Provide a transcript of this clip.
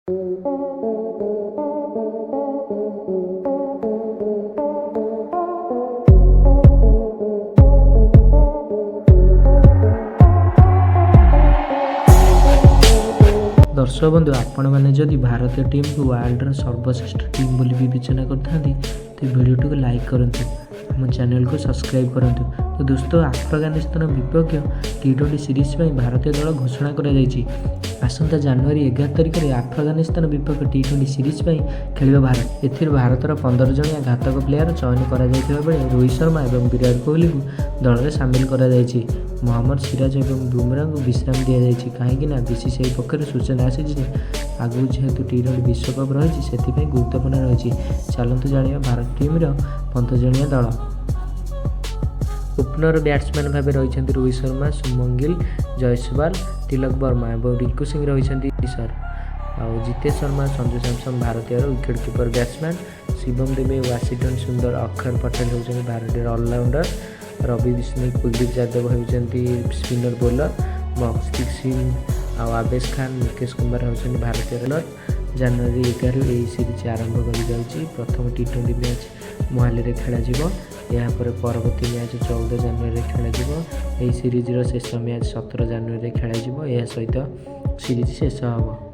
दर्शक बंधु आपण मैंने जदि भारतीय टीम को वर्ल्डर सर्वश्रेष्ठ टीम बोली विवेचना करते तो वीडियो को लाइक करूँ, आम चैनल को सब्सक्राइब करूँ। तो दोस्तों अफगानिस्तान विपक्ष T20 सीरीज में भारतीय दल घोषणा कर आसंता जनवरी 11 तारिख में अफगानिस्तान विपक्ष T20 सीरीज में खेल भारत। एथिर भारतर 15 जणिया घातक प्लेयर चयन कर रोहित शर्मा और विराट कोहली को दल में सामिल कर मोहम्मद सिराज और बुमराह को विश्राम दि जाएगी कहीं बीसीसीआई पक्ष सूचना आसी आगू जेहेतु T20 विश्वकप रही से गुरुत्वपूर्ण रही। चलतु जाना भारत टीम 15 जणिया दल। ओपनर बैट्समैन भाव रही रोहित शर्मा, शुभमन गिल, जयसवाल, तिलक वर्मा और रिंकू सिंह रही सर और जितेश शर्मा, संजू सैमसन भारतीय wicket keeper batsman, Shivam Dubey, Washington सुंदर, अक्षर पटेल होती भारतीय ऑलराउंडर, रवि बिश्नोई, कुलदीप यादव होती स्पिनर बोलर, मकसद सिंह और आवेश खान, मुकेश कुमार होती भारतीय बॉलर। जनवरी 11 यही सीरीज आरंभ कर प्रथम T20 मैच मोहाली में खेल यापर परवर्ती मैच 14 जनवरी खेल। सीरीज शेष मैच 17 जनवरी खेल सहित सीरीज शेष हम।